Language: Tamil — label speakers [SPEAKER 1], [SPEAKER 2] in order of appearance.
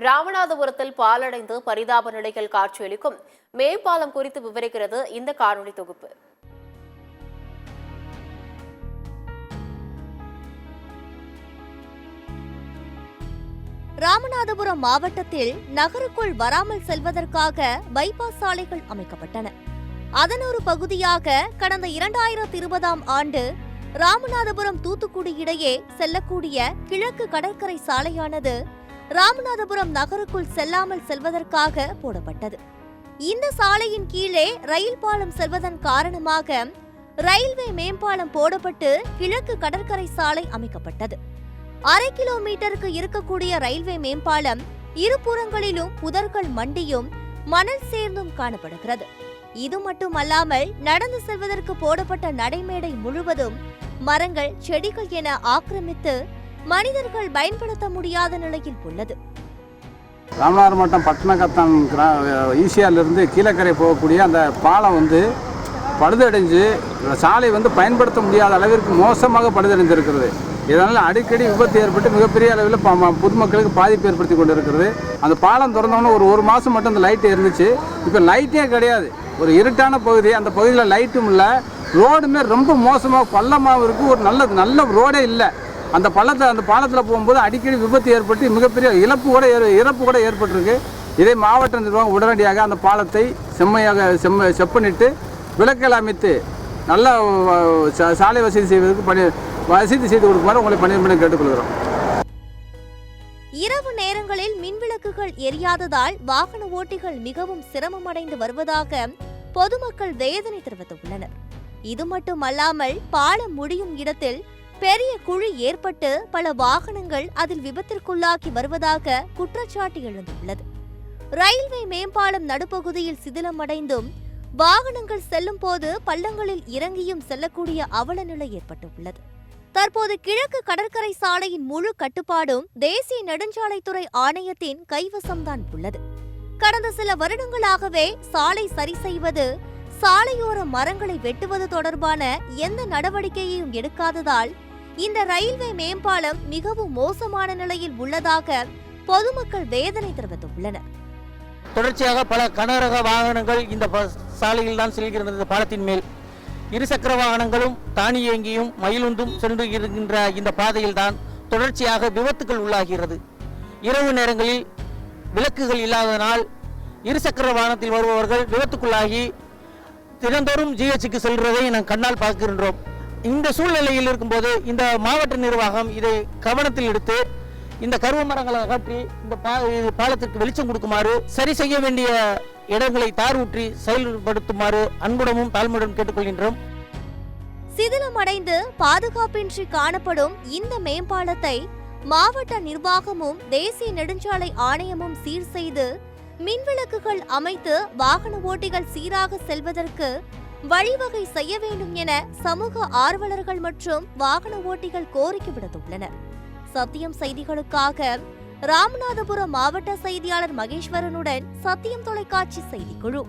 [SPEAKER 1] ராமநாதபுரத்தில் பாலடைந்து பரிதாப நிலையில் காட்சியளிக்கும் மேம்பாலம் குறித்து விவரிக்கிறது இந்த காணொலி தொகுப்பு.
[SPEAKER 2] ராமநாதபுரம் மாவட்டத்தில் நகருக்குள் வராமல் செல்வதற்காக பைபாஸ் சாலைகள் அமைக்கப்பட்டன. அதன் ஒரு பகுதியாக கடந்த 2020ஆம் ஆண்டு ராமநாதபுரம் தூத்துக்குடி இடையே செல்லக்கூடிய கிழக்கு கடற்கரை சாலையானது ராமநாதபுரம் நகருக்குள் செல்லாமல் செல்வதற்காக போடப்பட்டது. இந்த சாலையின் கீழே ரயில் பாலம் செல்வதன் காரணமாக ரயில்வே மேம்பாலம் போடப்பட்டு கிழக்கு கடற்கரை சாலை அமைக்கப்பட்டது. 1/2 கிலோமீட்டருக்கு இருக்கக்கூடிய ரயில்வே மேம்பாலம் இருபுறங்களிலும் புதர்கள் மண்டியும் மணல் சேர்ந்தும் காணப்படுகிறது. இது மட்டுமல்லாமல் நடந்து செல்வதற்கு போடப்பட்ட நடைமேடை முழுவதும் மரங்கள், செடிகள் என ஆக்கிரமித்து மனிதர்கள் பயன்படுத்த முடியாத நிலையில் உள்ளது.
[SPEAKER 3] ராமநாதபுரம் மாவட்டம் பட்டணக்கத்தான் ஈசிஆரிலிருந்து கீழக்கரை போகக்கூடிய அந்த பாலம் பழுதடைஞ்சு சாலை பயன்படுத்த முடியாத அளவிற்கு மோசமாக பழுதடைந்திருக்கிறது. இதனால் அடிக்கடி விபத்து ஏற்பட்டு மிகப்பெரிய அளவில் பொதுமக்களுக்கு பாதிப்பு ஏற்படுத்தி கொண்டு இருக்கிறது. அந்த பாலம் திறந்தோன்னே ஒரு மாதம் மட்டும் அந்த லைட்டு இருந்துச்சு. இப்போ லைட்டே கிடையாது. ஒரு இருட்டான பகுதி, அந்த பகுதியில் லைட்டும் இல்லை, ரோடுமே ரொம்ப மோசமாக பள்ளமாகவும் இருக்குது. ஒரு நல்ல ரோடே இல்லை. அந்த பாலத்தில் போகும்போது அடிக்கடி விபத்து ஏற்பட்டு மிகப்பெரிய இறப்பு கூட ஏற்பட்டிருக்கு. இதை மாவட்ட நிர்வாகம் உடனடியாக அந்த பாலத்தை செப்பனிட்டு விளக்குகள் அமைத்து நல்ல சாலை வசதி செய்வதற்கு வசதி செய்து கொடுக்குமாறு உங்களை பணியுடன் கேட்டுக்கொள்கிறோம்.
[SPEAKER 2] இரவு நேரங்களில் மின்விளக்குகள் எரியாததால் வாகன ஓட்டிகள் மிகவும் சிரமமடைந்து வருவதாக பொதுமக்கள் வேதனை தெரிவித்துள்ளனர். இது மட்டுமல்லாமல் பாலம் முடியும் இடத்தில் பெரிய குழி ஏற்பட்டு பல வாகனங்கள் அதில் விபத்திற்குள்ளாகி வருவதாக குற்றச்சாட்டு எழுந்துள்ளது. ரயில்வே மேம்பாலம் நடுப்பகுதியில் சிதிலமடைந்தும் வாகனங்கள் செல்லும் போது பள்ளங்களில் இறங்கியும் செல்லக்கூடிய அவல நிலை ஏற்பட்டுள்ளது. தற்போது கிழக்கு கடற்கரை சாலையின் முழு கட்டுப்பாடும் தேசிய நெடுஞ்சாலைத்துறை ஆணையத்தின் கைவசம்தான் உள்ளது. கடந்த சில வருடங்களாகவே சாலை சரி செய்வது, சாலையோர மரங்களை வெட்டுவது தொடர்பான எந்த நடவடிக்கையையும் எடுக்காததால் இந்த ரயில்வே மேம்பாலம் மிகவும் மோசமான நிலையில் உள்ளதாக பொதுமக்கள் வேதனை தெரிவித்துள்ளனர்.
[SPEAKER 4] தொடர்ச்சியாக பல கனரக வாகனங்கள் இந்த சாலையில் தான் செல்கிறது. இந்த பாலத்தின் மேல் இருசக்கர வாகனங்களும் தானியங்கியும் மயிலுந்தும் சென்று இருக்கின்ற இந்த பாதையில் தான் தொடர்ச்சியாக விபத்துகள் உள்ளாகிறது. இரவு நேரங்களில் விளக்குகள் இல்லாததனால் இருசக்கர வாகனத்தில் வருபவர்கள் விபத்துக்குள்ளாகி தினந்தோறும் ஜிஹெச்சுக்கு செல்வதை நாம் கண்ணால் பார்க்கின்றோம். இந்த சூழ்நிலையில் இருக்கும்போது இந்த மாவட்ட நிர்வாகம் இதை கவனத்தில் எடுத்து இந்த கருவ மரங்களை அகற்றி இந்த பாலத்திற்கு வெளிச்சம் கொடுக்குமாறு, சரி செய்ய வேண்டிய இடங்களை தார்ஊற்றி செயல்படுத்துமாறு அன்புடமும் தாழ்மையுடன் கேட்டுக்கொள்கின்றோம்.
[SPEAKER 2] சிதிலமடைந்து பாதுகாப்பின்றி காணப்படும் இந்த மேம்பாலத்தை மாவட்ட நிர்வாகமும் தேசிய நெடுஞ்சாலை ஆணையமும் சீர் செய்து மின்விளக்குகள் அமைத்து வாகன ஓட்டிகள் சீராக செல்வதற்கு வழிவகை செய்ய வேண்டும் என சமூக ஆர்வலர்கள் மற்றும் வாகன ஓட்டிகள் கோரிக்கை விடுத்துள்ளனர். சத்தியம் செய்திகளுக்காக ராமநாதபுரம் மாவட்ட செய்தியாளர் மகேஸ்வரனுடன் சத்தியம் தொலைக்காட்சி செய்திக்குழு.